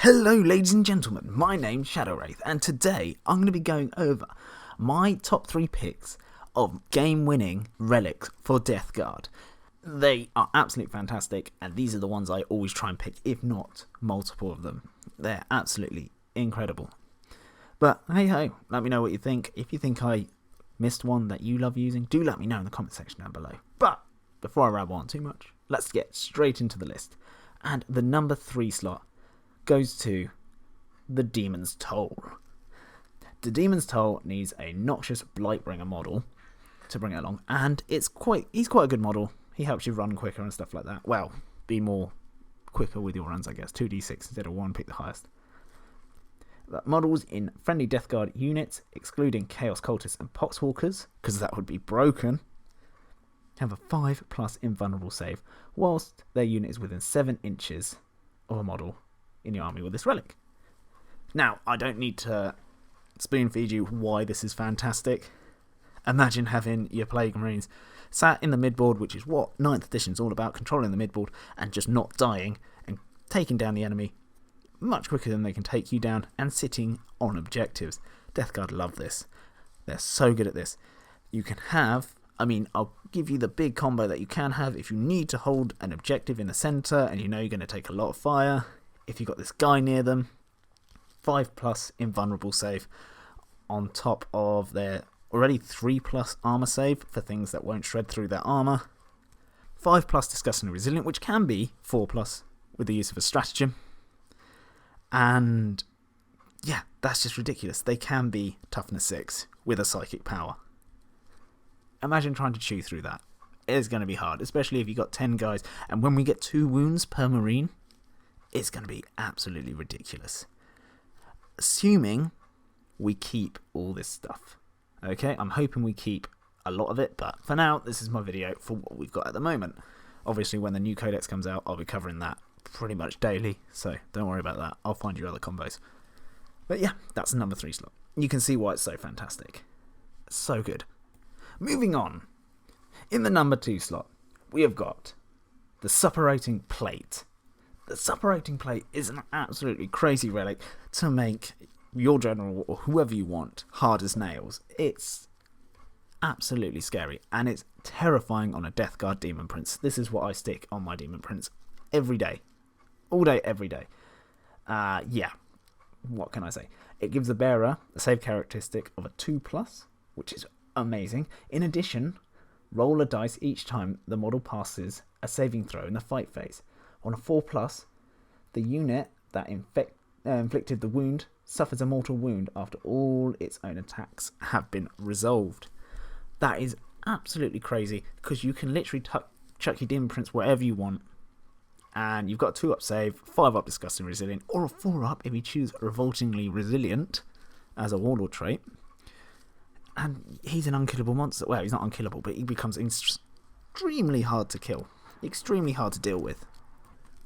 Hello ladies and gentlemen, my name's Shadowwraith and today I'm going to be going over my top 3 picks of game-winning relics for Death Guard. They are absolutely fantastic and these are the ones I always try and pick, if not multiple of them. They're absolutely incredible. But hey ho, let me know what you think. If you think I missed one that you love using, do let me know in the comment section down below. But before I rabble on too much, let's get straight into the list. And the number 3 slot goes to the Demon's Toll. The Demon's Toll needs a Noxious Blightbringer model to bring it along, and he's quite a good model. He helps you run quicker and stuff like that. Well, be more quicker with your runs, I guess. 2d6 instead of 1, pick the highest. But models in friendly Death Guard units, excluding Chaos Cultists and Poxwalkers, because that would be broken, have a 5+ invulnerable save, whilst their unit is within 7 inches of a model in your army with this relic. Now, I don't need to spoon feed you why this is fantastic. Imagine having your Plague Marines sat in the midboard, which is what 9th edition is all about, controlling the midboard and just not dying and taking down the enemy much quicker than they can take you down and sitting on objectives. Death Guard love this. They're so good at this. You can have, I'll give you the big combo that you can have if you need to hold an objective in the centre and you know you're going to take a lot of fire. If you've got this guy near them, 5+ invulnerable save on top of their already 3+ armor save for things that won't shred through their armor. 5+ disgustingly resilient, which can be 4+ with the use of a stratagem. And yeah, that's just ridiculous. They can be toughness 6 with a psychic power. Imagine trying to chew through that. It is going to be hard, especially if you've got 10 guys. And when we get 2 wounds per Marine, it's going to be absolutely ridiculous. Assuming we keep all this stuff. Okay, I'm hoping we keep a lot of it, but for now, this is my video for what we've got at the moment. Obviously, when the new codex comes out, I'll be covering that pretty much daily, so don't worry about that. I'll find you other combos. But yeah, that's the number 3 slot. You can see why it's so fantastic. So good. Moving on. In the number 2 slot, we have got the Suppurating Plate. The Suppurating Plate is an absolutely crazy relic to make your general or whoever you want hard as nails. It's absolutely scary and it's terrifying on a Death Guard Demon Prince. This is what I stick on my Demon Prince every day. All day, every day. Yeah, what can I say? It gives the bearer a save characteristic of a 2+, which is amazing. In addition, roll a dice each time the model passes a saving throw in the fight phase. On a 4+, the unit that inflicted the wound suffers a mortal wound after all its own attacks have been resolved. That is absolutely crazy because you can literally chuck your Demon Prince wherever you want, and you've got a 2+ save, 5+ disgusting resilient, or a 4+ if you choose revoltingly resilient as a warlord trait. And he's an unkillable monster. Well, he's not unkillable, but he becomes extremely hard to kill, extremely hard to deal with.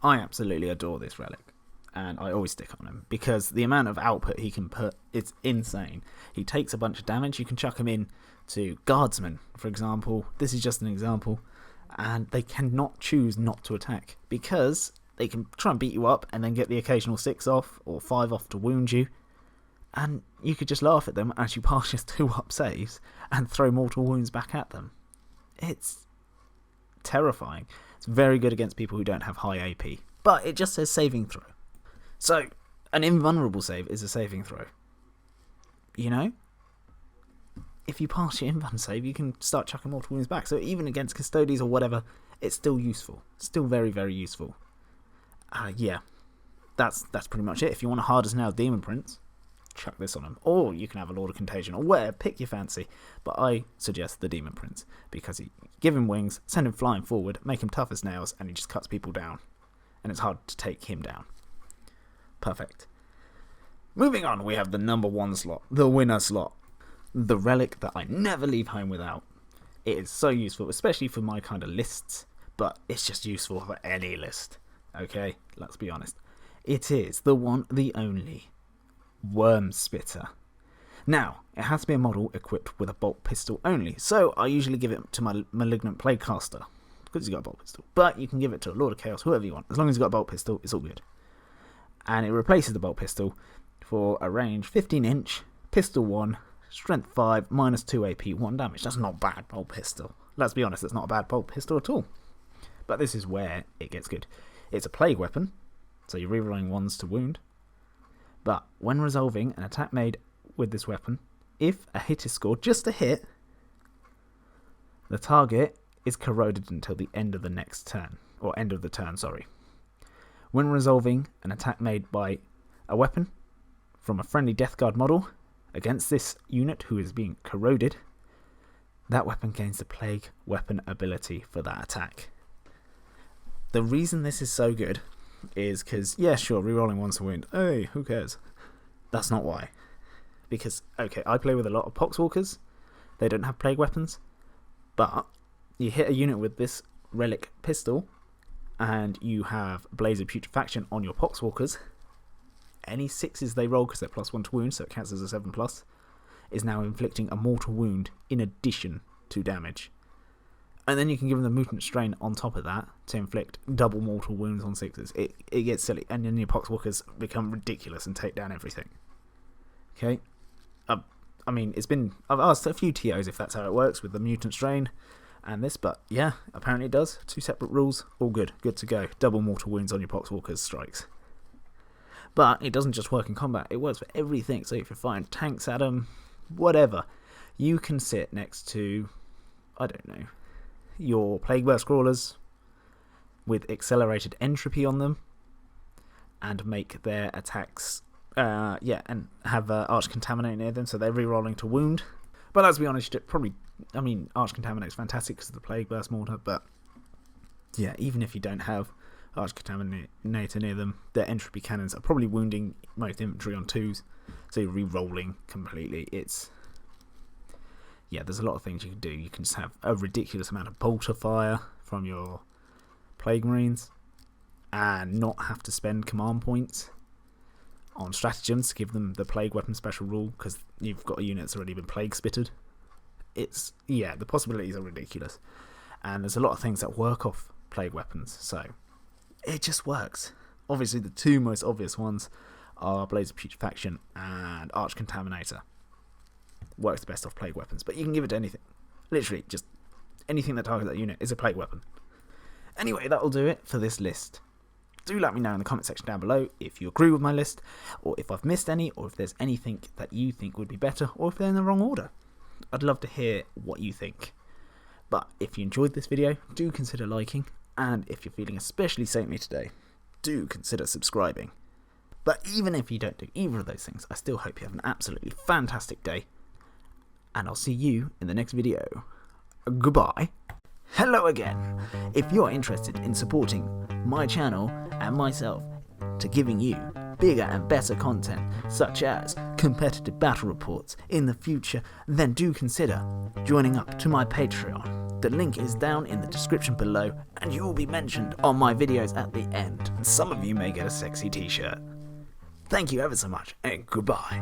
I absolutely adore this relic, and I always stick on him, because the amount of output he can put, it's insane. He takes a bunch of damage. You can chuck him in to Guardsmen, for example. This is just an example, and they cannot choose not to attack, because they can try and beat you up and then get the occasional 6 off or 5 off to wound you, and you could just laugh at them as you pass your 2+ saves and throw mortal wounds back at them. It's terrifying. It's very good against people who don't have high AP, but it just says saving throw. So, an invulnerable save is a saving throw. You know? If you pass your invuln save, you can start chucking mortal wounds back. So even against custodies or whatever, it's still useful. Still very, very useful. Yeah, that's pretty much it. If you want a hard as nail Demon Prince, chuck this on him. Or you can have a Lord of Contagion or whatever, pick your fancy. But I suggest the Demon Prince, because you give him wings, send him flying forward, make him tough as nails, and he just cuts people down. And it's hard to take him down. Perfect. Moving on, we have the number 1 slot, the winner slot. The relic that I never leave home without. It is so useful, especially for my kind of lists, but it's just useful for any list. Okay, let's be honest. It is the one, the only Worm Spitter. Now, it has to be a model equipped with a bolt pistol only, so I usually give it to my Malignant Plaguecaster, because he's got a bolt pistol. But you can give it to a Lord of Chaos, whoever you want. As long as he's got a bolt pistol, it's all good. and it replaces the bolt pistol for a range 15 inch, pistol 1, strength 5, minus 2 AP, 1 damage. That's not a bad bolt pistol. Let's be honest, that's not a bad bolt pistol at all. But this is where it gets good. It's a plague weapon, so you're rerolling 1s to wound. But when resolving an attack made with this weapon, if a hit is scored, just a hit, the target is corroded until the end of the next turn. Or end of the turn, sorry. When resolving an attack made by a weapon from a friendly Death Guard model against this unit who is being corroded, that weapon gains the plague weapon ability for that attack. The reason this is so good is because, yeah, sure, rerolling 1s to wound. Hey, who cares? That's not why. Because, okay, I play with a lot of Poxwalkers. They don't have plague weapons. But you hit a unit with this relic pistol, and you have Blaze of Putrefaction on your Poxwalkers. Any 6s they roll, because they're +1 to wound, so it counts as a 7+, is now inflicting a mortal wound in addition to damage. And then you can give them the Mutant Strain on top of that to inflict double mortal wounds on 6s. It gets silly, and then your Poxwalkers become ridiculous and take down everything. Okay? I mean, I've asked a few TOs if that's how it works with the Mutant Strain and this, but yeah, apparently it does. 2 separate rules, all good to go. Double mortal wounds on your Poxwalkers strikes. But it doesn't just work in combat, it works for everything. So if you're firing tanks at them, whatever, you can sit next to, I don't know, your Plague Burst Crawlers with accelerated entropy on them and make their attacks, and have Arch Contaminate near them, so they're rerolling to wound. But let's be honest, Arch Contaminate is fantastic because of the Plague Burst Mortar, but yeah, even if you don't have Arch Contaminator near them, their entropy cannons are probably wounding most infantry on 2s, so you're re-rolling completely. There's a lot of things you can do. You can just have a ridiculous amount of bolter fire from your Plague Marines and not have to spend command points on stratagems to give them the Plague Weapon special rule because you've got a unit that's already been Plague Spitted. The possibilities are ridiculous. And there's a lot of things that work off Plague Weapons, so it just works. Obviously, the 2 most obvious ones are Blaze of Putrefaction and Arch Contaminator. Works the best off Plague Weapons, but you can give it to anything. Literally, just anything that targets that unit is a Plague Weapon. Anyway, that'll do it for this list. Do let me know in the comment section down below if you agree with my list, or if I've missed any, or if there's anything that you think would be better, or if they're in the wrong order. I'd love to hear what you think. But if you enjoyed this video, do consider liking, and if you're feeling especially saintly today, do consider subscribing. But even if you don't do either of those things, I still hope you have an absolutely fantastic day, and I'll see you in the next video. Goodbye. Hello again. If you're interested in supporting my channel and myself to giving you bigger and better content, such as competitive battle reports in the future, then do consider joining up to my Patreon. The link is down in the description below, and you will be mentioned on my videos at the end. And some of you may get a sexy t-shirt. Thank you ever so much, and goodbye.